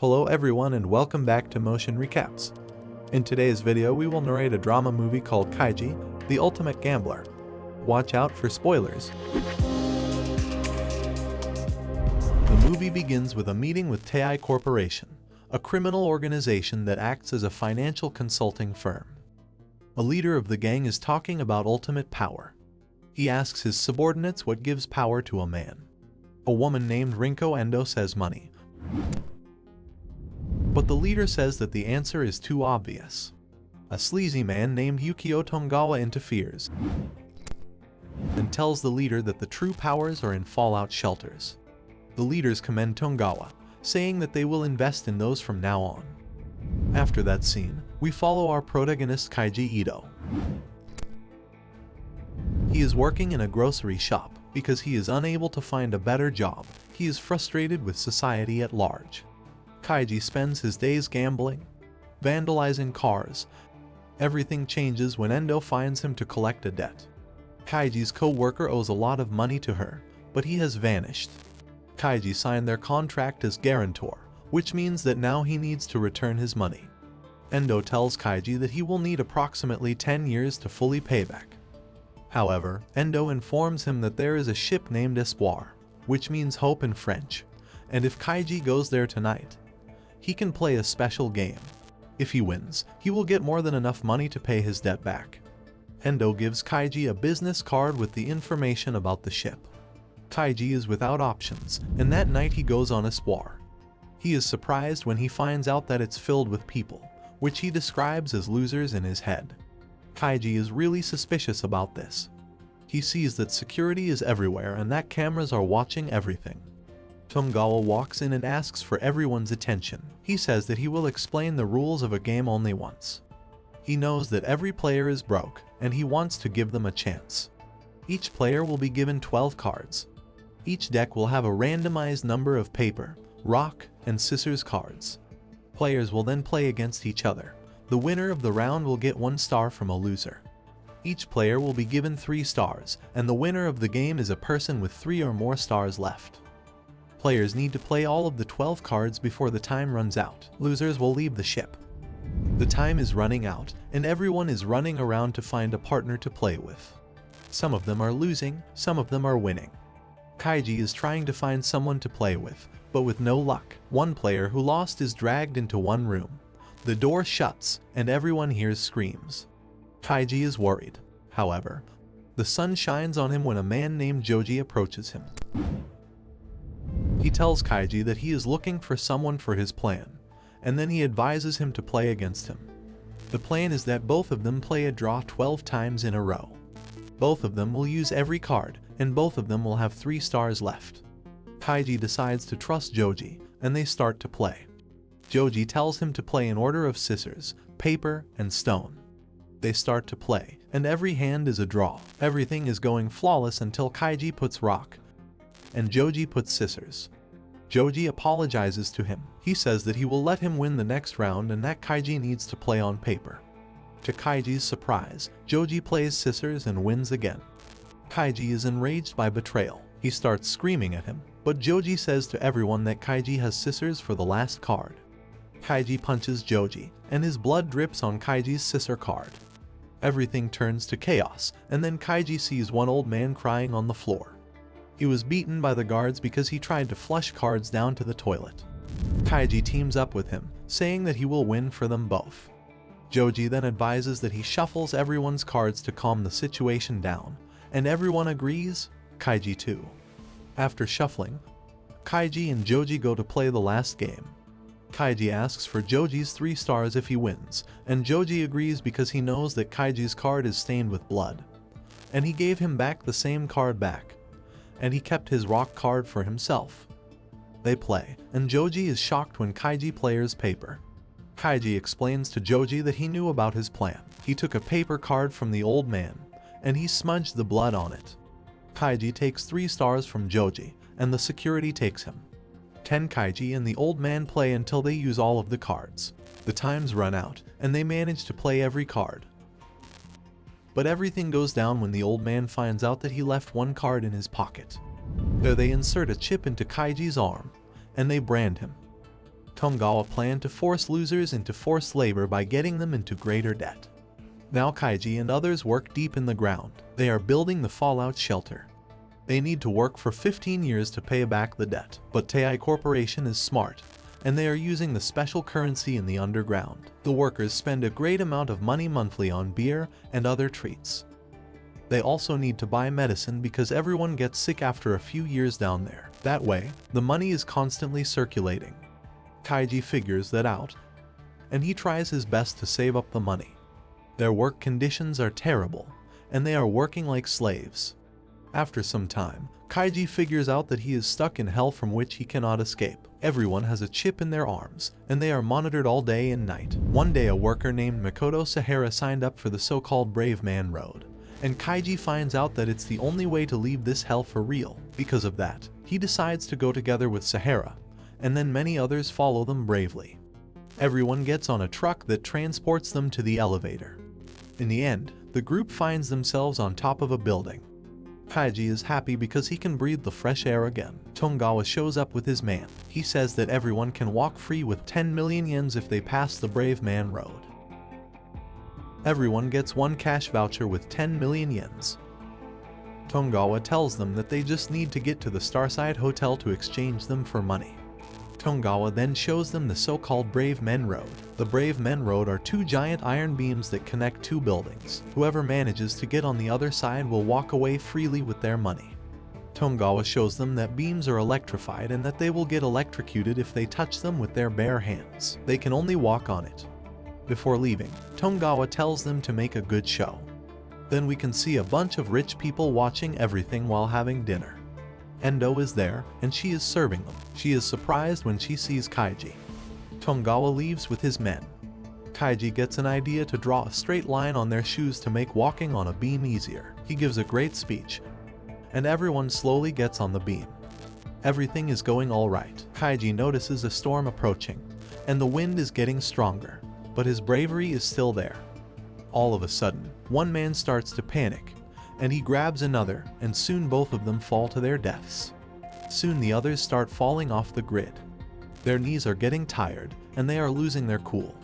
Hello everyone and welcome back to Motion Recaps. In today's video we will narrate a drama movie called Kaiji, the Ultimate Gambler. Watch out for spoilers. The movie begins with a meeting with Tei Corporation, a criminal organization that acts as a financial consulting firm. A leader of the gang is talking about ultimate power. He asks his subordinates what gives power to a man. A woman named Rinko Endo says money. But the leader says that the answer is too obvious. A sleazy man named Yukio Tongawa interferes and tells the leader that the true powers are in fallout shelters. The leaders commend Tongawa, saying that they will invest in those from now on. After that scene, we follow our protagonist Kaiji Ito. He is working in a grocery shop because he is unable to find a better job. He is frustrated with society at large. Kaiji spends his days gambling, vandalizing cars. Everything changes when Endo finds him to collect a debt. Kaiji's co-worker owes a lot of money to her, but he has vanished. Kaiji signed their contract as guarantor, which means that now he needs to return his money. Endo tells Kaiji that he will need approximately 10 years to fully pay back. However, Endo informs him that there is a ship named Espoir, which means hope in French, and if Kaiji goes there tonight, he can play a special game. If he wins, he will get more than enough money to pay his debt back. Endo gives Kaiji a business card with the information about the ship. Kaiji is without options, and that night he goes on Espoir. He is surprised when he finds out that it's filled with people, which he describes as losers in his head. Kaiji is really suspicious about this. He sees that security is everywhere and that cameras are watching everything. Tongawa walks in and asks for everyone's attention. He says that he will explain the rules of a game only once. He knows that every player is broke, and he wants to give them a chance. Each player will be given 12 cards. Each deck will have a randomized number of paper, rock, and scissors cards. Players will then play against each other. The winner of the round will get 1 star from a loser. Each player will be given 3 stars, and the winner of the game is a person with 3 or more stars left. Players need to play all of the 12 cards before the time runs out. Losers will leave the ship. The time is running out, and everyone is running around to find a partner to play with. Some of them are losing, some of them are winning. Kaiji is trying to find someone to play with, but with no luck. One player who lost is dragged into one room. The door shuts, and everyone hears screams. Kaiji is worried. However, the sun shines on him when a man named Joji approaches him. He tells Kaiji that he is looking for someone for his plan, and then he advises him to play against him. The plan is that both of them play a draw 12 times in a row. Both of them will use every card, and both of them will have 3 stars left. Kaiji decides to trust Joji, and they start to play. Joji tells him to play in order of scissors, paper, and stone. They start to play, and every hand is a draw. Everything is going flawless until Kaiji puts rock, and Joji puts scissors. Joji apologizes to him. He says that he will let him win the next round and that Kaiji needs to play on paper. To Kaiji's surprise, Joji plays scissors and wins again. Kaiji is enraged by betrayal. He starts screaming at him, but Joji says to everyone that Kaiji has scissors for the last card. Kaiji punches Joji, and his blood drips on Kaiji's scissor card. Everything turns to chaos, and then Kaiji sees one old man crying on the floor. He was beaten by the guards because he tried to flush cards down to the toilet. Kaiji teams up with him, saying that he will win for them both. Joji then advises that he shuffles everyone's cards to calm the situation down, and everyone agrees, Kaiji too. After shuffling, Kaiji and Joji go to play the last game. Kaiji asks for Joji's 3 stars if he wins, and Joji agrees because he knows that Kaiji's card is stained with blood. And he gave him back the same card back, and he kept his rock card for himself. They play, and Joji is shocked when Kaiji plays paper. Kaiji explains to Joji that he knew about his plan. He took a paper card from the old man, and he smudged the blood on it. Kaiji takes 3 stars from Joji, and the security takes him. 10 Kaiji and the old man play until they use all of the cards. The times run out, and they manage to play every card. But everything goes down when the old man finds out that he left 1 card in his pocket. There they insert a chip into Kaiji's arm, and they brand him. Tongawa planned to force losers into forced labor by getting them into greater debt. Now Kaiji and others work deep in the ground. They are building the fallout shelter. They need to work for 15 years to pay back the debt, but Tei Corporation is smart, and they are using the special currency in the underground. The workers spend a great amount of money monthly on beer and other treats. They also need to buy medicine because everyone gets sick after a few years down there. That way, the money is constantly circulating. Kaiji figures that out, and he tries his best to save up the money. Their work conditions are terrible, and they are working like slaves. After some time, Kaiji figures out that he is stuck in hell from which he cannot escape. Everyone has a chip in their arms, and they are monitored all day and night. One day a worker named Makoto Sahara signed up for the so-called Brave Man Road, and Kaiji finds out that it's the only way to leave this hell for real. Because of that, he decides to go together with Sahara, and then many others follow them bravely. Everyone gets on a truck that transports them to the elevator. In the end, the group finds themselves on top of a building. Kaiji is happy because he can breathe the fresh air again. Tongawa shows up with his man. He says that everyone can walk free with 10 million yens if they pass the Brave Man Road. Everyone gets one cash voucher with 10 million yens. Tongawa tells them that they just need to get to the Starside Hotel to exchange them for money. Tongawa then shows them the so-called Brave Men Road. The Brave Men Road are two giant iron beams that connect two buildings. Whoever manages to get on the other side will walk away freely with their money. Tongawa shows them that beams are electrified and that they will get electrocuted if they touch them with their bare hands. They can only walk on it. Before leaving, Tongawa tells them to make a good show. Then we can see a bunch of rich people watching everything while having dinner. Endo is there, and she is serving them. She is surprised when she sees Kaiji. Tongawa leaves with his men. Kaiji gets an idea to draw a straight line on their shoes to make walking on a beam easier. He gives a great speech, and everyone slowly gets on the beam. Everything is going all right. Kaiji notices a storm approaching, and the wind is getting stronger, but his bravery is still there. All of a sudden, one man starts to panic, and he grabs another, and soon both of them fall to their deaths. Soon the others start falling off the grid. Their knees are getting tired, and they are losing their cool.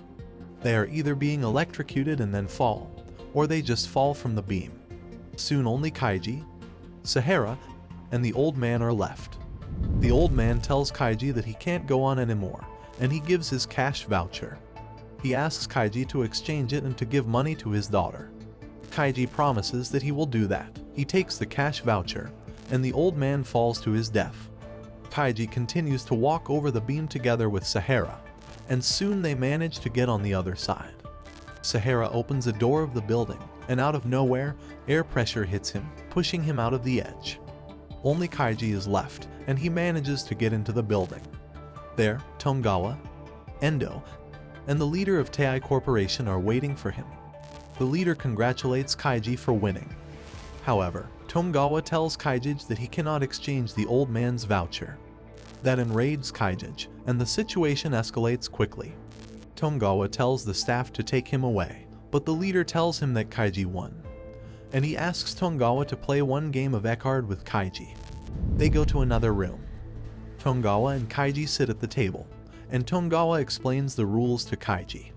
They are either being electrocuted and then fall, or they just fall from the beam. Soon only Kaiji, Sahara, and the old man are left. The old man tells Kaiji that he can't go on anymore, and he gives his cash voucher. He asks Kaiji to exchange it and to give money to his daughter. Kaiji promises that he will do that. He takes the cash voucher, and the old man falls to his death. Kaiji continues to walk over the beam together with Sahara, and soon they manage to get on the other side. Sahara opens a door of the building, and out of nowhere, air pressure hits him, pushing him out of the edge. Only Kaiji is left, and he manages to get into the building. There, Tongawa, Endo, and the leader of Tei Corporation are waiting for him. The leader congratulates Kaiji for winning. However, Tongawa tells Kaiji that he cannot exchange the old man's voucher. That enrages Kaiji, and the situation escalates quickly. Tongawa tells the staff to take him away, but the leader tells him that Kaiji won, and he asks Tongawa to play one game of Ecard with Kaiji. They go to another room. Tongawa and Kaiji sit at the table, and Tongawa explains the rules to Kaiji.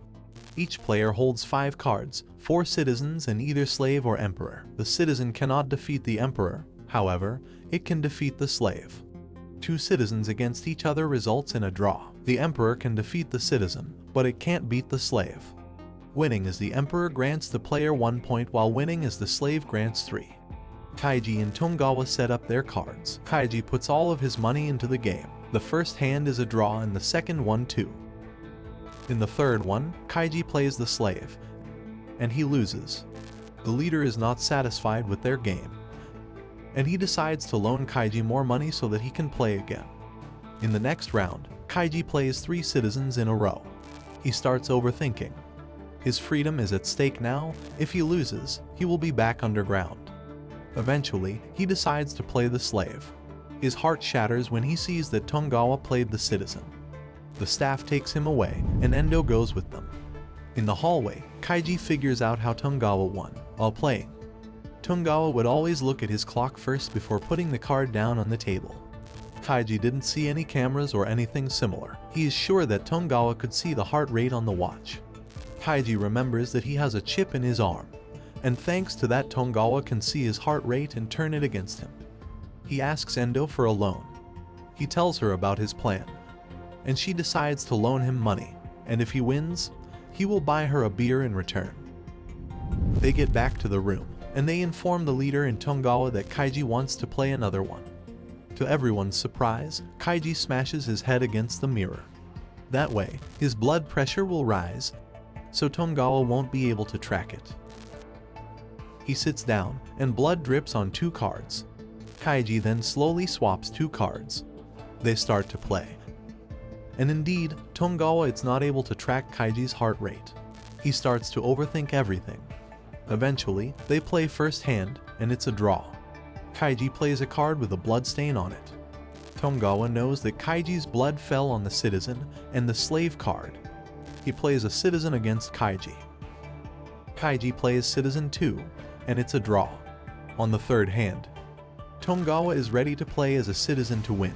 Each player holds 5 cards, 4 citizens and either slave or emperor. The citizen cannot defeat the emperor, however, it can defeat the slave. 2 citizens against each other results in a draw. The emperor can defeat the citizen, but it can't beat the slave. Winning is the emperor grants the player 1 point, while winning is the slave grants 3. Kaiji and Tongawa set up their cards. Kaiji puts all of his money into the game. The first hand is a draw and the second one too. In the third one, Kaiji plays the slave, and he loses. The leader is not satisfied with their game, and he decides to loan Kaiji more money so that he can play again. In the next round, Kaiji plays 3 citizens in a row. He starts overthinking. His freedom is at stake now. If he loses, he will be back underground. Eventually, he decides to play the slave. His heart shatters when he sees that Tongawa played the citizen. The staff takes him away, and Endo goes with them. In the hallway, Kaiji figures out how Tongawa won. While playing, Tongawa would always look at his clock first before putting the card down on the table. Kaiji didn't see any cameras or anything similar. He is sure that Togawa could see the heart rate on the watch. Kaiji remembers that he has a chip in his arm, and thanks to that Togawa can see his heart rate and turn it against him. He asks Endo for a loan. He tells her about his plan, and she decides to loan him money, and if he wins, he will buy her a beer in return. They get back to the room, and they inform the leader in Togawa that Kaiji wants to play another one. To everyone's surprise, Kaiji smashes his head against the mirror. That way, his blood pressure will rise, so Togawa won't be able to track it. He sits down, and blood drips on 2 cards. Kaiji then slowly swaps 2 cards. They start to play. And indeed, Togawa is not able to track Kaiji's heart rate. He starts to overthink everything. Eventually, they play first hand, and it's a draw. Kaiji plays a card with a blood stain on it. Togawa knows that Kaiji's blood fell on the citizen and the slave card. He plays a citizen against Kaiji. Kaiji plays citizen 2, and it's a draw. On the third hand, Togawa is ready to play as a citizen to win,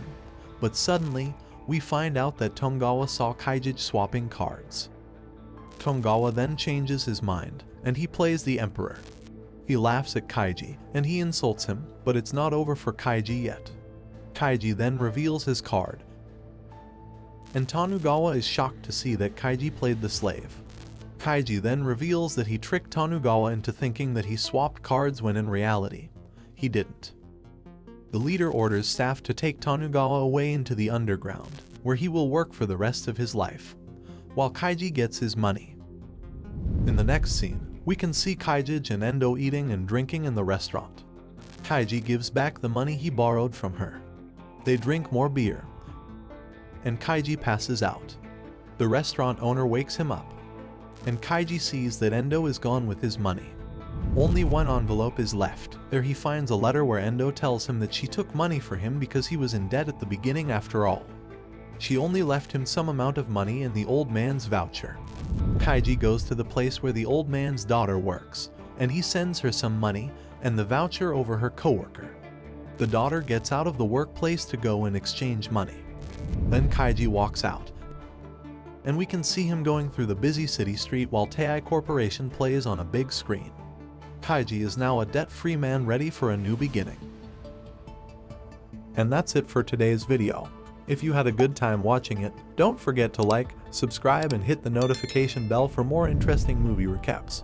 but suddenly, we find out that Togawa saw Kaiji swapping cards. Togawa then changes his mind, and he plays the Emperor. He laughs at Kaiji, and he insults him, but it's not over for Kaiji yet. Kaiji then reveals his card, and Togawa is shocked to see that Kaiji played the slave. Kaiji then reveals that he tricked Togawa into thinking that he swapped cards when in reality, he didn't. The leader orders staff to take Togawa away into the underground, where he will work for the rest of his life, while Kaiji gets his money. In the next scene, we can see Kaiji and Endo eating and drinking in the restaurant. Kaiji gives back the money he borrowed from her. They drink more beer, and Kaiji passes out. The restaurant owner wakes him up, and Kaiji sees that Endo is gone with his money. Only one envelope is left. There he finds a letter where Endo tells him that she took money for him because he was in debt at the beginning after all. She only left him some amount of money in the old man's voucher. Kaiji goes to the place where the old man's daughter works, and he sends her some money and the voucher over her coworker. The daughter gets out of the workplace to go and exchange money. Then Kaiji walks out, and we can see him going through the busy city street while Tei Corporation plays on a big screen. Kaiji is now a debt-free man ready for a new beginning. And that's it for today's video. If you had a good time watching it, don't forget to like, subscribe, and hit the notification bell for more interesting movie recaps.